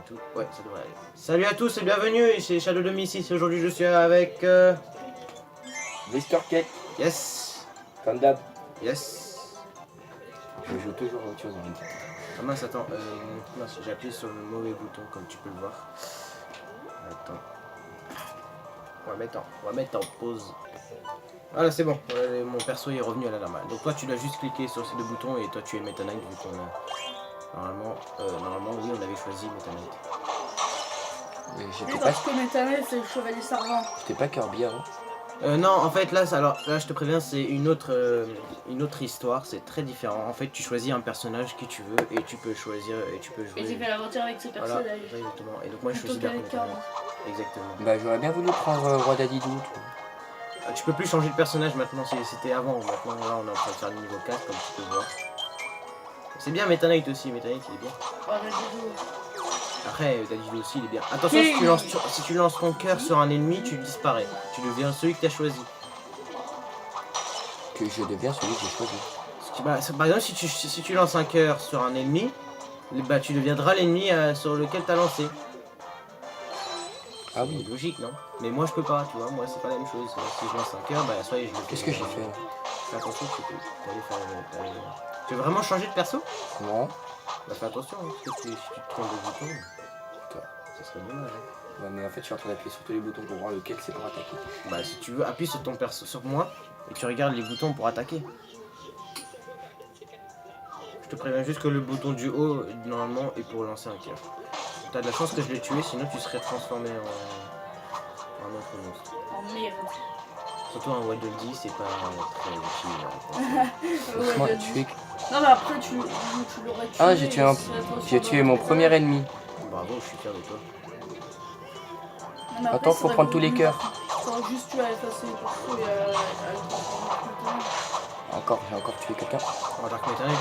tout. Ouais, ça devrait aller. Salut à tous et bienvenue, c'est Shadow 2006. Aujourd'hui, je suis avec. Mr. Cake. Yes. Comme d'hab. Yes. Je joue toujours à autre chose en même temps. Ah mince, attends. Mince, j'ai appuyé sur le mauvais bouton, comme tu peux le voir. Attends. On va mettre en pause. Voilà, c'est bon. Mon perso est revenu à la normale. Donc toi, tu dois juste cliquer sur ces deux boutons et toi, tu es Meta Knight vu qu'on a. Normalement, oui, on avait choisi Meta Knight. J'étais pas que Meta Knight, c'est le chevalier servant. J'étais pas Kirby avant. Non, en fait, là, je te préviens, c'est une autre histoire. C'est très différent. En fait, tu choisis un personnage que tu veux et tu peux choisir et tu peux jouer. Et j'ai fait l'aventure avec ce Voilà, personnage. exactement. Et donc moi, je choisis Dark Meta Knight. Exactement. Bah j'aurais bien voulu prendre Roi Dadidou. Tu peux plus changer de personnage maintenant. C'était avant. Maintenant, là, on est en train de faire le niveau 4, comme tu peux voir. C'est bien Meta Knight aussi. Meta Knight, il est bien. Après, Dadidou aussi, il est bien. Attention, si tu lances ton cœur sur un ennemi, tu disparais. Tu deviens celui que tu as choisi. Que je deviens celui que j'ai choisi. Par exemple, si tu lances un cœur sur un ennemi, bah, tu deviendras l'ennemi sur lequel tu as lancé. Ah oui. C'est logique, non? Mais moi, je peux pas, tu vois. Moi, c'est pas la même chose. Si je lance un cœur, bah, soit je le fais. Qu'est-ce que j'ai fait là? Fais attention, tu peux Tu veux vraiment changer de perso? Non. Bah, fais attention, hein, parce que si tu te trompes de bouton, ça serait dommage. Hein. Ouais, mais en fait, je suis en train d'appuyer sur tous les boutons pour voir lequel c'est pour attaquer. Bah, si tu veux, appuie sur ton perso, sur moi, et tu regardes les boutons pour attaquer. Je te préviens juste que le bouton du haut, normalement, est pour lancer un cœur. T'as de la chance que je l'ai tué, sinon tu serais transformé en autre monstre. En merde. Surtout un Waddle Dee, c'est pas très utile. Laisse-moi tuer. Non, mais après, tu l'aurais tué. Ah, j'ai tué mon premier ennemi. Bravo, je suis fier de toi. Non, Attends, faut prendre tous les cœurs. Faut juste tu as effacé le perso et à le transformer. Encore, j'ai encore tué quelqu'un. En Dark Meta Knight,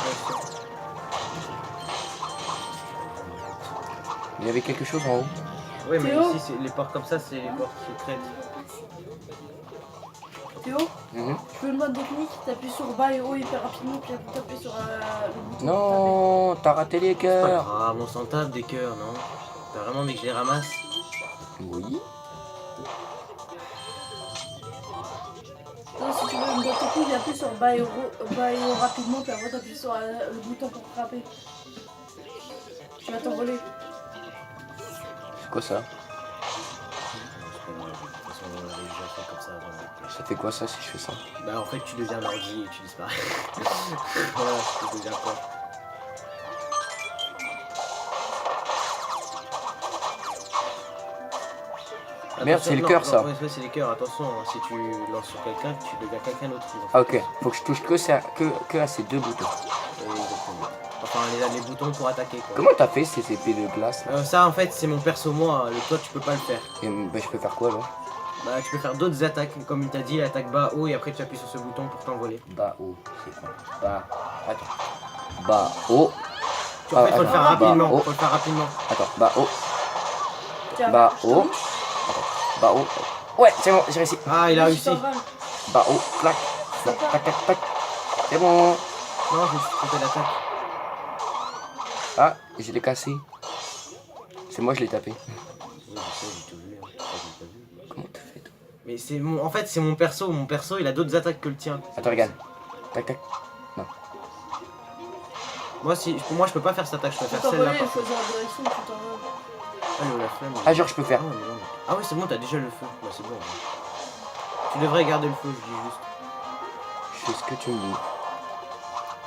Il y avait quelque chose en haut. oui, mais Théo, ici, les portes comme ça, c'est les portes secrètes. Théo, tu veux le mode technique, t'appuies sur bas et haut hyper rapidement, puis après t'appuies sur le bouton. Non, t'as raté les C'est pas cœurs. grave, on s'en tape des cœurs, non? T'as vraiment envie que je les ramasse? Oui. Non, si tu veux une mode technique, appuie sur bas et haut rapidement, puis après t'appuies sur le bouton pour frapper. Tu vas t'envoler. C'est quoi ça? Ça fait quoi ça si je fais ça? Bah en fait tu deviens un ordi et tu disparais. Voilà, tu deviens quoi? Merde, c'est le cœur ça. Ouais, c'est les cœurs, attention, hein, si tu lances sur quelqu'un, tu deviens quelqu'un d'autre. Ah ok, faut que je touche que à ces deux boutons. Exactement. Enfin les boutons pour attaquer quoi. Comment t'as fait ces épées de glace là? Ça en fait c'est mon perso moi, toi tu peux pas le faire. Et, bah, je peux faire quoi là? Bah tu peux faire d'autres attaques, comme il t'a dit, l'attaque bas haut et après tu appuies sur ce bouton pour t'envoler. Bas haut, c'est quoi? Bas. Attends. Bas haut. En fait faut le faire rapidement, bas, faut le faire rapidement. Attends, bas haut. Tiens, Bas haut. Attends, bas haut. Ouais, c'est bon, j'ai réussi. Ah il a réussi. Bas haut, clac. Tac, tac, tac, tac. C'est bon. Non je me suis trompé d'attaque. Ah, je l'ai cassé. C'est moi, je l'ai tapé. Oui, je sais, j'ai tout vu, hein. J'ai pas vu. Comment t'as fait toi? Mais c'est en fait c'est mon perso il a d'autres attaques que le tien. Attends, regarde. Tac, tac. Non. Pour moi je peux pas faire cette attaque, je peux Faut faire celle-là. t'envoler, il faut choisir la direction, tu t'envoles. Ah, la flemme. Ah, genre, je peux faire. Ah ouais c'est bon, t'as déjà le feu. Ouais c'est bon. Tu devrais garder le feu, je dis juste. Je fais ce que tu me dis.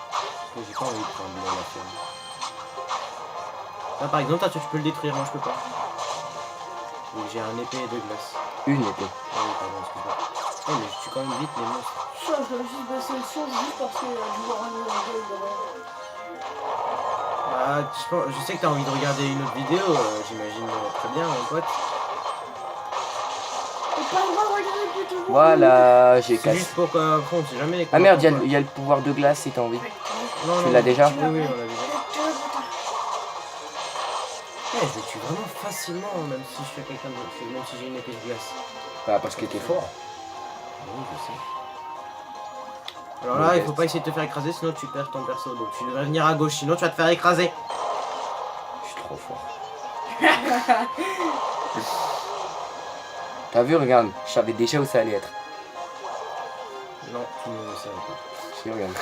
Parce que j'ai pas envie de prendre la flemme. Là par exemple, toi tu peux le détruire, moi je peux pas. Donc j'ai un épée de glace. Une épée. Ah oui, pardon, excuse-moi. Oh mais je tue quand même vite les monstres. Je dois juste baisser le son juste parce que je vois un Bah, je sais que t'as envie de regarder une autre vidéo, j'imagine très bien mon pote. Voilà, j'ai C'est cassé. juste pour qu'on sait jamais. Ah merde, il y a le pouvoir de glace si t'as envie. Non, Tu l'as déjà? Oui, on l'a déjà. Ouais, je le tue vraiment facilement, même si je fais quelqu'un d'autre, même si j'ai une épée de glace. Bah, parce que t'es fort. Oui, je sais. Alors là, il faut pas essayer de te faire écraser, sinon tu perds ton perso. Donc tu devrais venir à gauche, sinon tu vas te faire écraser. Je suis trop fort. T'as vu, regarde, je savais déjà où ça allait être. Non, tu ne le savais pas. Si, regarde.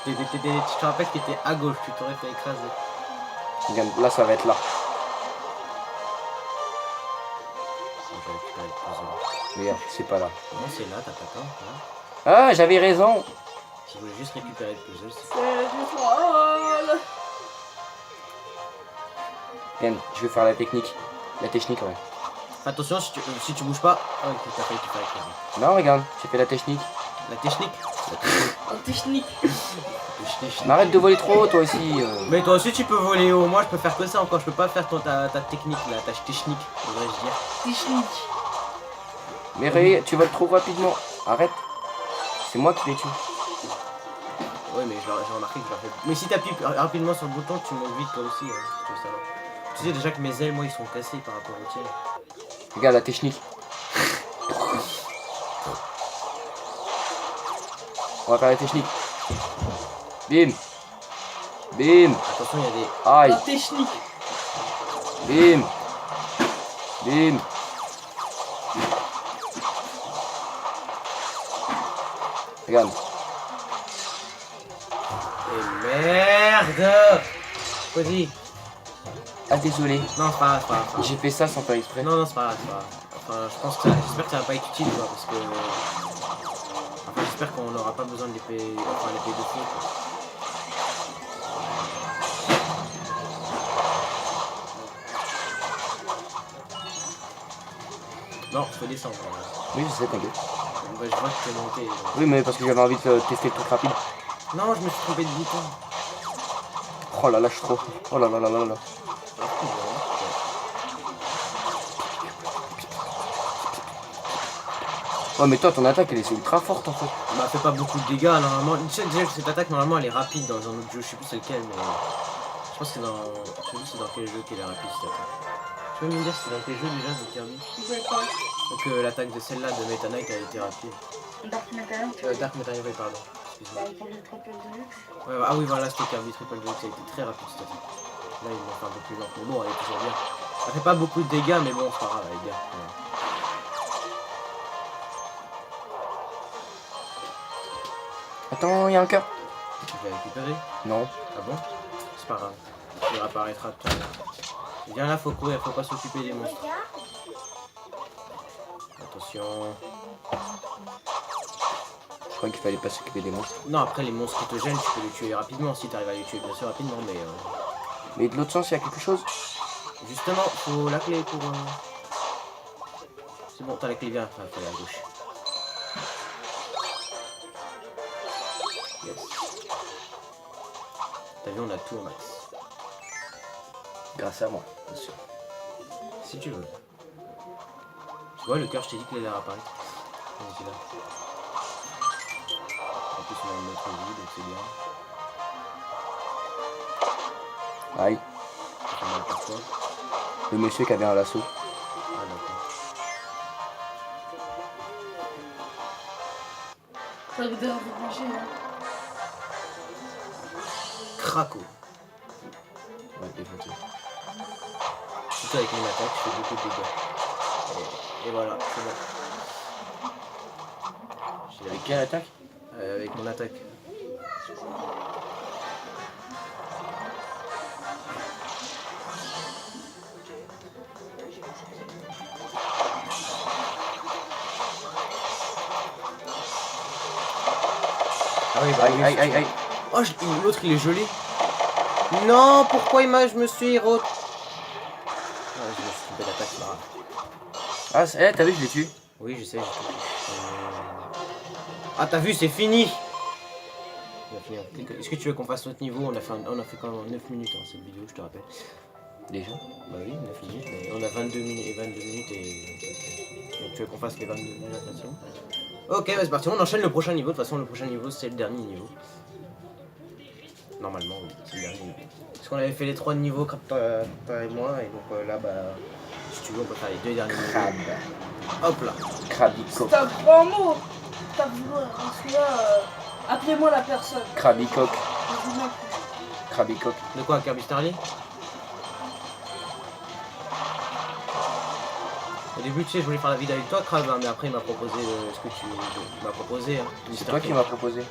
Tu te rappelles que t'étais à gauche, tu t'aurais fait écraser. Regarde, là ça va être là. Bon, j'ai récupéré le puzzle. Regarde, c'est pas là. Non, c'est là, t'as pas tort. Là. Ah, j'avais raison. Si vous voulez juste récupérer le puzzle, c'est... C'est du troll. Regarde, je vais faire la technique. La technique, ouais. Attention, si tu bouges pas... Ah, ok, t'as failli te faire écraser. Non, regarde, j'ai fait la technique. La technique. En technique. Mais arrête de voler trop haut, toi aussi. Mais toi aussi tu peux voler haut, moi je peux faire que ça encore, je peux pas faire ta technique là, ta technique, devrais-je dire. Technique. Mais Ray, tu voles trop rapidement. Arrête. C'est moi qui les tue. Ouais mais j'ai remarqué que je l'ai fait. Mais si t'appuies rapidement sur le bouton, tu montes vite toi aussi, hein, si tu veux savoir. Tu sais déjà que mes ailes, moi ils sont cassés par rapport aux tiennes. Regarde la technique. On va faire la technique. Bim. Bim. Attention, il y a des... Aïe. La technique. Bim. Bim. Regarde. Et merde. Vas-y. Ah, désolé. Non, c'est pas grave, c'est pas grave, c'est pas grave. J'ai fait ça sans faire exprès. Non, c'est pas grave, c'est pas grave. Enfin, je pense que j'espère que ça va pas être utile quoi, parce que... Enfin, j'espère qu'on n'aura pas besoin de l'épée... Enfin, l'épée de feu quoi. Non, faut descendre. Oui, je sais, t'inquiète. Bah, je vois que t'es monté. Oui, mais parce que j'avais envie de tester le truc rapide. Non, je me suis trompé de bouton. Oh là là, je suis trop. Oh là là là là là. Ouais, mais toi, ton attaque, elle est ultra forte en fait. Bah, fait pas beaucoup de dégâts normalement. Tu sais déjà que cette attaque normalement elle est rapide dans un autre jeu, je sais plus c'est lequel, mais. Je pense que c'est dans. Je sais plus c'est dans quel jeu qu'elle est rapide cette attaque. Tu peux me dire c'est dans quel jeu déjà de Kirby? Je sais pas. Donc l'attaque de celle-là de Meta Knight a été rapide. Dark Metal. Dark Meta Knight, pardon. Excuse-moi. Pour le triple de luxe. Ouais, ah oui, voilà, c'était Kirby Triple Deluxe, ça a été très rapide cette attaque. Là, ils l'ont fait un peu plus lent, mais bon, elle est toujours bien. Elle fait pas beaucoup de dégâts, mais bon, c'est pas grave, elle est bien. Ouais. Attends, il y a un cœur. Tu l'as récupéré? Non. Ah bon? C'est pas grave. Il réapparaîtra tout à l'heure. Viens là, faut courir, faut pas s'occuper des monstres. Attention. Je crois qu'il fallait pas s'occuper des monstres. Non, après les monstres qui te gênent, tu peux les tuer rapidement si t'arrives à les tuer, bien sûr, rapidement, mais Mais de l'autre sens, il y a quelque chose. justement, faut la clé pour. C'est bon, t'as la clé, viens, enfin, faut aller à gauche. Yes. T'as vu, on a tout au max. Grâce à moi, bien sûr. Si tu veux. Tu vois, le cœur, je t'ai dit qu'il allait apparaître. On était là. En plus, on a une autre vie, donc c'est bien. Aïe. Ça fait mal parfois. Le monsieur qui avait un lasso. Ah, d'accord. Ça vous donne envie de manger là. Craco. Ouais, défoncer. Surtout avec mon attaque, je fais beaucoup de dégâts. Et voilà, c'est bon. J'ai Avec quelle attaque? avec mon attaque. Ah oui, bah Aïe, aïe, aïe, aïe. Oh, l'autre il est gelé. Non, pourquoi je me suis re... Ah, je me suis trompé d'attaque, c'est pas grave. Ah, t'as vu, je l'ai tué. Oui, je sais, j'ai tout. Ah, t'as vu, c'est fini. On va finir. Est-ce que tu veux qu'on fasse notre niveau? On a fait quand même 9 minutes hein, cette vidéo, je te rappelle. Déjà? Bah oui, 9 minutes, mais on a 22 minutes et... Donc tu veux qu'on fasse les 22 minutes maintenant? Ok, bah c'est parti, on enchaîne le prochain niveau. De toute façon, le prochain niveau, c'est le dernier niveau. Normalement, oui, c'est le dernier niveau. Parce qu'on avait fait les 3 niveaux, toi et moi, et donc là, bah... Si tu veux, on peut faire les 2 derniers niveaux. Crabe. Hop là. Crabicoque. C'est un grand mot. T'as voulu celui-là. Appelez-moi la personne. Crabicoque. Dis-moi. Crabicoque. De quoi, Kirby Starly? Au début, tu sais, je voulais faire la vidéo avec toi, Crab, hein, mais après, il m'a proposé ce que tu m'as proposé. Hein, C'est toi qui m'as proposé.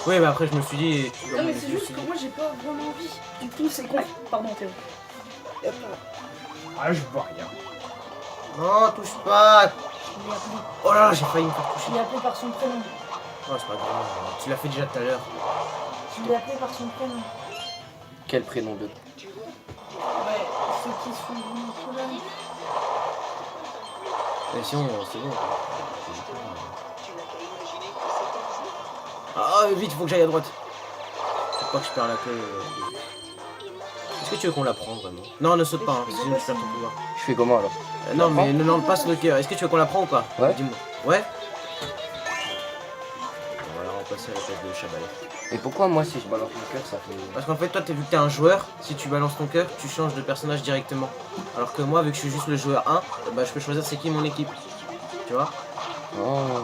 Oui, mais après, je me suis dit. Non, mais c'est juste que moi j'ai pas vraiment envie. Du coup, c'est con. Pardon, Théo. Et hop là. Ah, je vois rien. Non, touche pas. Je l'ai appelé. Oh là là, j'ai failli me faire toucher. Je l'ai appelé par son prénom. Oh, c'est pas grave. Tu l'as fait déjà tout à l'heure. Je l'ai appelé par son prénom. Quel prénom de... Ouais, ceux qui sont mon problème. Mais sinon, c'est bon. Ah, vite, faut que j'aille à droite. Faut pas que je perds la clé. Est-ce que tu veux qu'on la prenne vraiment? Non, ne saute pas, hein, sinon tu perds ton pouvoir. Je fais comment alors? Non, mais ne lance pas sur le cœur. Est-ce que tu veux qu'on la prenne ou pas? Ouais. Dis-moi. Ouais? On va la remplacer à la place de Chabalet. Et pourquoi moi si je balance mon cœur ça fait... Parce qu'en fait, toi, vu que t'es un joueur, si tu balances ton cœur, tu changes de personnage directement. Alors que moi, vu que je suis juste le joueur 1, bah, je peux choisir c'est qui mon équipe. Tu vois? Oh.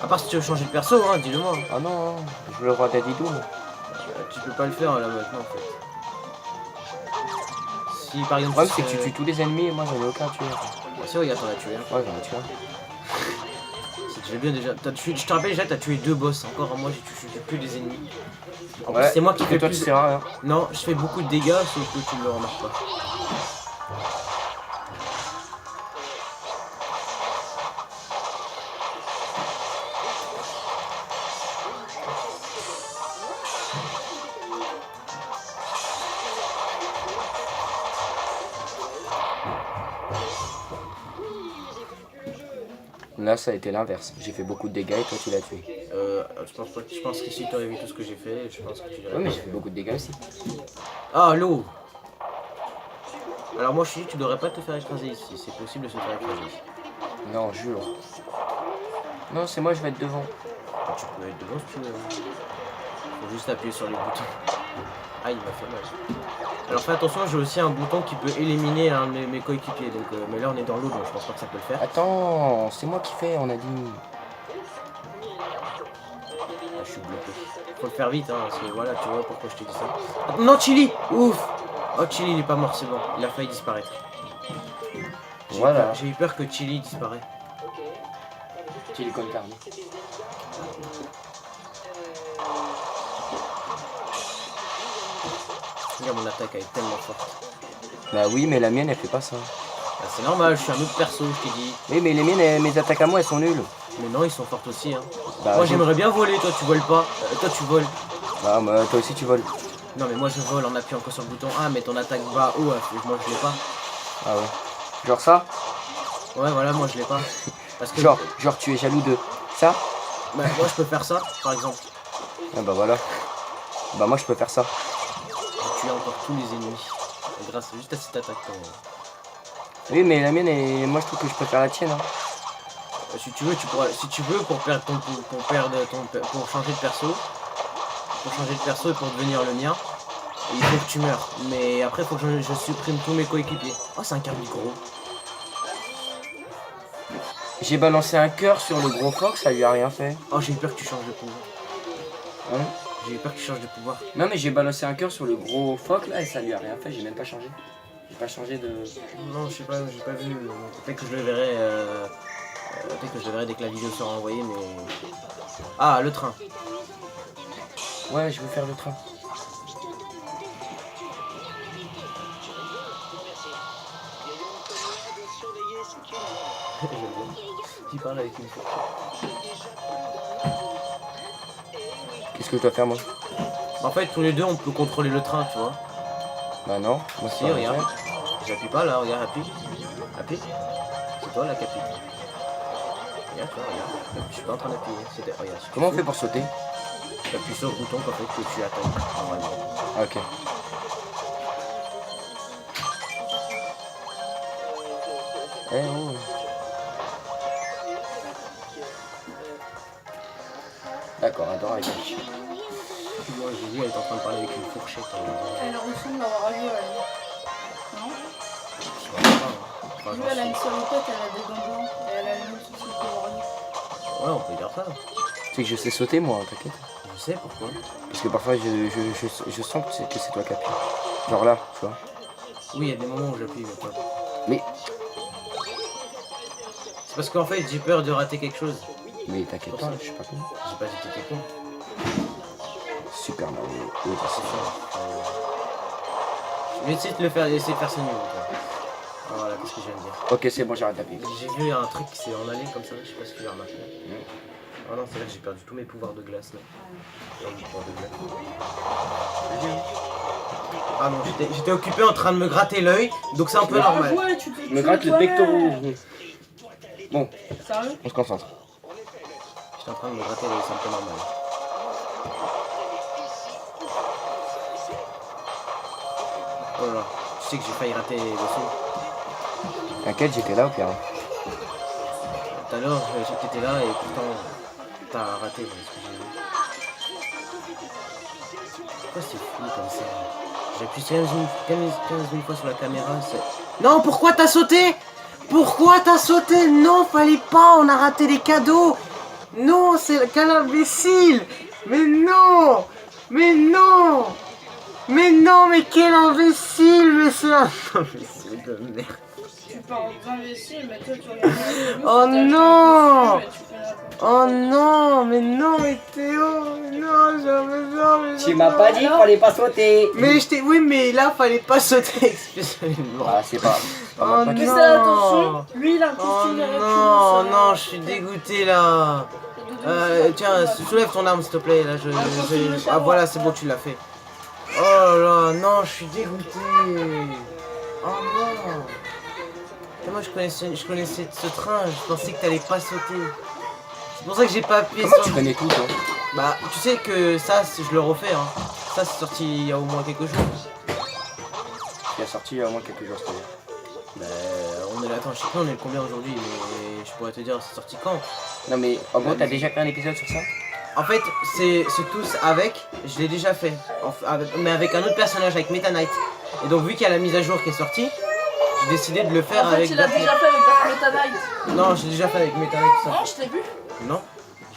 À part si tu veux changer de perso, hein, dis-le-moi. Ah non, je veux le roi d'Adidou. Tu peux pas le faire là maintenant en fait. Si par exemple. Le problème c'est que tu tues tous les ennemis et moi j'en ai aucun tué. Si, regarde, t'en as tué un. Ouais, j'en ai tué un. C'est déjà bien déjà. Je te rappelle déjà, t'as tué 2 boss. Encore moi, j'ai tué que des ennemis. En Ouais, plus, c'est moi qui que fais toi plus. tu sais rien. Non, je fais beaucoup de dégâts, sauf que tu ne le remarques pas. Là ça a été l'inverse. J'ai fait beaucoup de dégâts et toi tu l'as tué. Je pense que si tu aurais vu tout ce que j'ai fait, je pense que tu l'aurais. Ouais mais j'ai fait beaucoup de dégâts aussi. Ah, l'eau. Alors moi je suis dit, tu devrais pas te faire écraser ici. C'est possible de se faire écraser ici. Non, jure. Non, c'est moi je vais être devant. Tu peux être devant si tu veux. Faut juste appuyer sur les boutons. Ah, il m'a fait mal. Alors fais attention, j'ai aussi un bouton qui peut éliminer un de mes coéquipiers. Donc, mais là on est dans l'eau, donc je pense pas que ça peut le faire. Attends, c'est moi qui fais, on a dit. Ah, je suis bloqué. Faut le faire vite, hein, parce que voilà, tu vois pourquoi je te dis ça. Attends, non, Chili. Ouf. Oh, Chili il est pas mort, c'est bon. Il a failli disparaître. Voilà. J'ai eu peur que Chili disparaisse. Chili con carne. Regarde, mon attaque elle est tellement forte. Bah oui, mais la mienne elle fait pas ça. Bah, c'est normal, je suis un autre perso, je t'ai dit. Oui, mais les miennes, mes attaques à moi elles sont nulles. Mais non, ils sont fortes aussi. Hein. Bah, Moi j'aimerais bien voler, toi tu voles pas. Toi tu voles. Ah, bah toi aussi tu voles. Non, mais moi je vole en appuyant encore sur le bouton A, mais ton attaque va haut, moi je l'ai pas. Ah ouais. Genre ça? Ouais, voilà, moi je l'ai pas. Parce que. Genre tu es jaloux de ça? Bah, moi je peux faire ça, par exemple. Ah bah voilà. Bah moi je peux faire ça. Je tue encore tous les ennemis. Grâce juste à cette attaque. Oui, mais la mienne, moi je trouve que je préfère la tienne. Hein. Si tu veux, si tu veux pour perdre pour changer de perso, et pour devenir le mien, il faut que tu meurs. Mais après, il faut que je supprime tous mes coéquipiers. Oh, c'est un carbi gros. J'ai balancé un cœur sur le gros fox, ça lui a rien fait. Oh, j'ai eu peur que tu changes de pouvoir. Hein? J'ai eu peur que tu changes de pouvoir. Non, mais j'ai balancé un cœur sur le gros fox là et ça lui a rien fait, j'ai même pas changé. J'ai pas changé de. Non, je sais pas, j'ai pas vu. Peut-être que je le verrai. Peut-être que je le verrai dès que la vidéo sera envoyée, mais. Ah, le train. Ouais, je veux faire le train. Il parle avec une fois. Qu'est-ce que je dois faire moi? En fait, tous les deux, on peut contrôler le train, tu vois. Bah non, moi Si, c'est pas regarde. vrai. J'appuie pas là, regarde, appuie. Appuie. C'est toi là qui appuie. Regarde, toi, regarde. Je suis pas en train d'appuyer. C'était. Regarde. Comment on fait pour sauter? Tu appuies sur le bouton qu'en fait que tu attaques normalement. Ah, ok. Eh oh. D'accord, attends, avec Moi j'ai vu, elle est en train de parler avec une fourchette. Elle ressemble d'avoir agi, elle. Non? Je sais pas, hein. Enfin, Lui, j'en elle a une suis- salopette, elle a des gants blancs et elle a les mêmes soucis que Wario. Ouais, on peut dire ça. C'est que je sais sauter moi, t'inquiète. Je sais pourquoi. Parce que parfois je sens que c'est toi qui appuies. Genre là, tu vois. Oui, il y a des moments où j'appuie, mais pas. Mais C'est parce qu'en fait j'ai peur de rater quelque chose. Mais t'inquiète pas, je suis pas con. J'ai pas dit que t'étais con. Super Mario. Oui, C'est c'est ça. Je vais essayer de le faire, essayer de faire ce niveau. Ah, voilà, qu'est-ce que je viens de dire. Ok, c'est bon, j'arrête d'appuyer. J'ai vu un truc qui s'est en allé comme ça, je sais pas si tu l'as remarqué. Oh non, c'est vrai que j'ai perdu tous mes pouvoirs de glace là. Non, mes pouvoirs de glace. Ah non, j'étais occupé en train de me gratter l'œil, donc c'est un peu normal. Ouais, tu Me gratte le pectoral. Bon, Sérieux? on se concentre. J'étais en train de me gratter l'œil, c'est un peu normal. Oh là là, tu sais que j'ai failli rater le saut. T'inquiète, j'étais là au pire. Tout à l'heure, j'étais là et pourtant t'as raté ce que j'ai vu. Pourquoi c'est fou comme ça? J'appuie 15 000 fois sur la caméra, c'est... Non, pourquoi t'as sauté? Pourquoi t'as sauté? Non, fallait pas, on a raté les cadeaux. Non, c'est quel imbécile. Mais non. Mais non. Mais non, mais quel imbécile. Mais c'est un imbécile de merde. Tu parles d'imbécile, mais toi tu regardes. Oh non. Oh non, mais non, mais Théo, non, mais Tu m'as pas dit qu'il fallait pas sauter. Mais je t'ai... Oui, mais là, fallait pas sauter, excusez-moi. Ah, c'est pas. Oh Mais non. c'est attention, lui il a un Oh costume de non, non, je suis dégoûté là. Tiens, soulève ton arme s'il te plaît, là, Ah voilà, c'est bon, tu l'as fait. Oh là là, non, je suis dégoûté. Oh non. Et moi, je connaissais ce train, je pensais que t'allais pas sauter. C'est pour ça que j'ai pas appuyé Comment sur... tu connais tout, toi? Bah, tu sais que ça, je le refais, hein. Ça, c'est sorti il y a au moins quelques jours. Il est sorti il y a au moins quelques jours, c'est-à-dire. Bah, on est là, attends, je sais pas, on est le combien aujourd'hui, mais je pourrais te dire c'est sorti quand. Non, mais en gros, t'as déjà fait un épisode sur ça? En fait, c'est tous avec, je l'ai déjà fait, mais avec un autre personnage, avec Meta Knight. Et donc, vu qu'il y a la mise à jour qui est sortie, j'ai décidé de le faire En fait, avec... il a déjà fait avec Dark Meta Knight. Non, j'ai déjà fait avec Meta Knight, ça. Non, je t'ai vu. Non.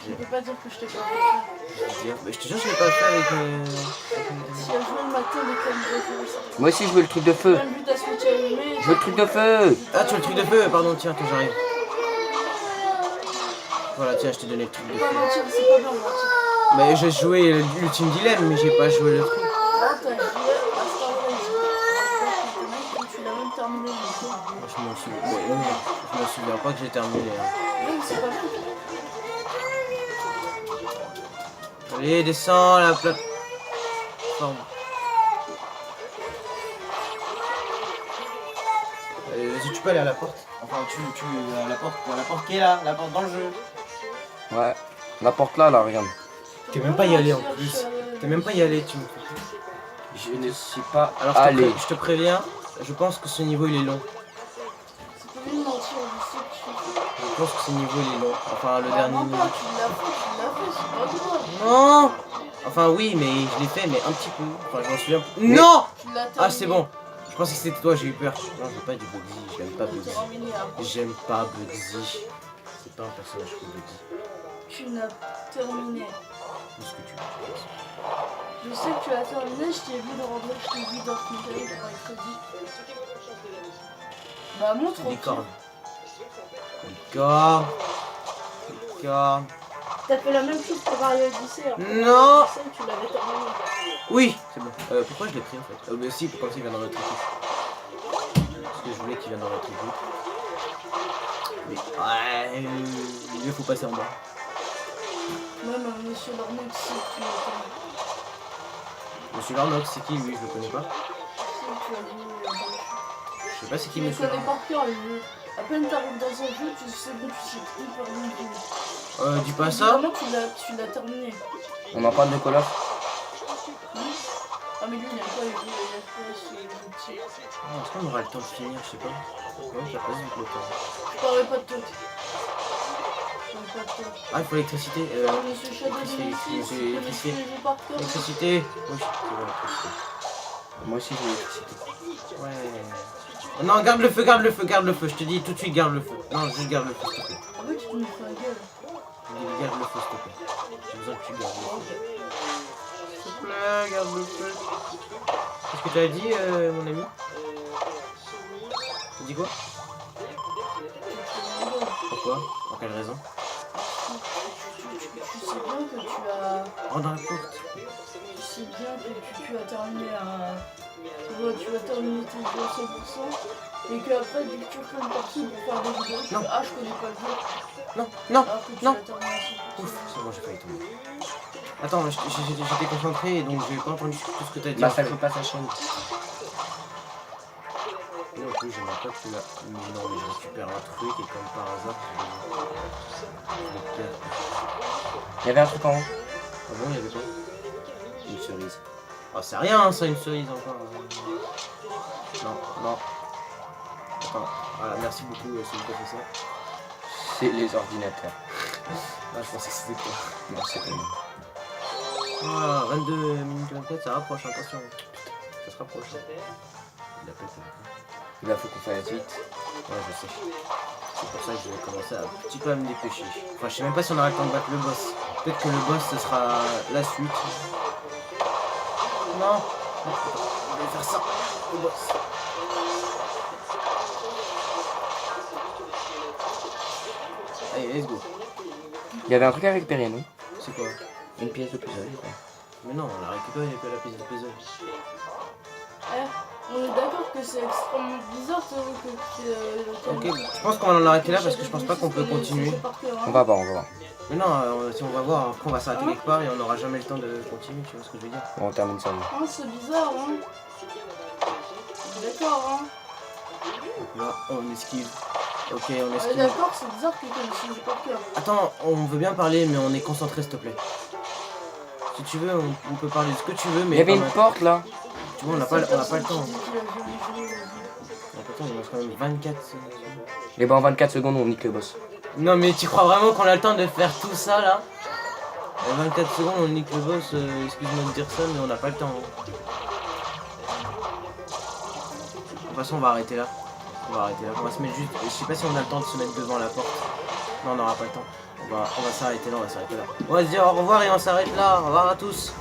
Je peux pas dire que je t'ai pas vu. Mais je te jure, je l'ai pas fait avec... Si elle joue le matin, dès qu'elle me refuse. Moi aussi, je veux le truc de feu. Même but à switch allumé. Je veux le truc de feu. Ah, tu veux le truc de feu? Pardon, tiens, attends, j'arrive. Voilà, tiens, je t'ai donné le truc de Je peux feu. pas mentir, c'est pas bien mentir. Mais j'ai joué l'ultime dilemme, mais j'ai pas joué le truc. Ah, t'as joué à Star Wars. Tu l'as même terminé. Je m'en souviens, ouais, non, je m'en souviens pas que j'ai terminé. Hein. Non, c'est pas bien. Allez, descends la plateforme. Allez, vas-y, tu peux aller à la porte. Enfin, à la porte qui est là, la porte dans le jeu. Ouais. La porte là, regarde. T'es même pas y allé en plus. T'es même pas y allé, tu me fais. Je ne suis pas Alors, allé. je te préviens, je pense que ce niveau il est long. C'est pas bien de mentir, je sais que tu... Je pense que ce niveau il est long. Enfin, le Bah, dernier non, niveau. pas, tu l'as fait, c'est pas toi. Non. Enfin, oui, mais je l'ai fait, mais un petit peu. Enfin, je m'en souviens. Non. Tu l'as terminé. Ah, c'est bon. Je pensais que c'était toi, j'ai eu peur. Non, je veux pas du Bugsy, j'aime pas Tu Bugsy. l'as terminé après. J'aime pas Bugsy. C'est pas un personnage que Bugsy. Tu l'as terminé. Qu'est-ce que tu veux? Je sais que tu l'as terminé, je t'ai vu de rentrer, je t'ai vu dans ce niveau quand il te dit. Bah montre-moi. Licorne. Licorne. Licorne. T'as fait la même chose pour Mario Odyssey. hein. Non. Odyssey, tu l'avais terminé. Oui, c'est bon. Pourquoi je l'ai pris en fait? Mais si, comme ça il vient dans notre équipe. Parce que je voulais qu'il vienne dans notre équipe. Mais ouais, il faut passer en bas. Même Monsieur Lornet, tu sais que tu l'as terminé. Monsieur Larnox, c'est qui lui? Je le connais pas. Tu sais que tu as joué dans le jeu. Je sais pas c'est qui Tu le Monsieur connais Larnox. par cœur, le jeu. À peine t'arrives dans un jeu, tu sais bon, tu sais hyper bien jouer. Dis pas ça. Évidemment, tu l'as terminé. On en parle de Call of. Ah mais lui il aime pas les jeux, il aime pas les jeux petits. Est-ce qu'on aura le temps de finir? Je sais pas. Ouais, ça passe vite le temps. Je parlais pas de toi. Je parlais pas de toi. Ah, il faut l'électricité. Monsieur Shadow Monsieur- de Lucie, Monsieur tu connais Électricité. tous les jeux par cœur. L'électricité. Oui, c'est bon, l'électricité. Moi aussi, je veux l'électricité. Ouais. Non, garde le feu, garde le feu, garde le feu. Je te dis tout de suite, garde le feu. Non, juste garde le feu, s'il te plaît. En fait, tu me fais la gueule. Garde le feu, s'il te plaît. J'ai besoin que tu gardes le feu. S'il te plaît, garde le feu. Qu'est-ce que tu as dit, mon ami? Tu dis quoi? Pourquoi? Pour quelle raison? Tu sais bien que tu as... Oh, dans la porte. Tu sais bien que tu as terminé à... Tu vas terminer tes jeux à 100% et qu'après dès que tu refais une partie pour faire des vidéos, tu Non. fais ah je connais pas le jeu Non, non, alors que tu non. l'as terminé à 100%. Ouf, c'est bon, j'ai failli tomber. Attends, j'étais concentré donc j'ai pas entendu tout ce que t'as dit. Bah en ça fait. fait pas sa chaîne. Et en plus, j'aimerais pas que tu l'as. Mais non, mais je récupère un truc et comme par hasard, je le perds. Il y avait un truc en haut. Ah bon, il y avait quoi? Une cerise. Oh, c'est rien, ça, une cerise encore. Non, non. Attends, voilà, merci beaucoup, c'est le professeur. C'est les ordinateurs. Ah, je pensais que c'était quoi. Non, c'est pas moi. Ah, 22 minutes 24, ça rapproche, attention. Ça se rapproche. Il a pété. Là, faut qu'on fasse vite. Ouais, je sais. C'est pour ça que je vais commencer à un petit peu à me dépêcher. Enfin, je sais même pas si on aura le temps de battre le boss. Peut-être que le boss, ce sera la suite. Non. On va faire ça. Le boss. Allez, let's go. Il y avait un truc à récupérer, non? C'est quoi? Une pièce de puzzle, quoi. Mais non, on l'a récupéré que la pièce de puzzle. On est d'accord que c'est extrêmement bizarre que Ok, je pense qu'on va en arrêter là parce que je pense pas qu'on peut continuer. On va voir, on va voir. Mais non, si on va voir, après on va s'arrêter quelque part et on n'aura jamais le temps de continuer, tu vois ce que je veux dire. Bon, on termine ça. Hein, c'est bizarre, hein. D'accord, hein. Donc là, on esquive. Ok, on On est esquive. d'accord, c'est bizarre que tu par cœur. Attends, on veut bien parler, mais on est concentré, s'il te plaît. Si tu veux, on peut parler de ce que tu veux, mais Il y avait quand une même. porte là. Tu vois, on n'a pas le temps. On n'a pas le temps, temps. il reste quand même 24 secondes. Et ben en 24 secondes, on nique le boss. Non, mais tu crois vraiment qu'on a le temps de faire tout ça là? En 24 secondes, on nique le boss, excuse-moi de dire ça, mais on n'a pas le temps. Hein. De toute façon, on va arrêter là. On va arrêter là. On va se mettre juste. Je sais pas si on a le temps de se mettre devant la porte. Non, on n'aura pas le temps. On va s'arrêter là, on va s'arrêter là. On va se dire au revoir et on s'arrête là. Au revoir à tous.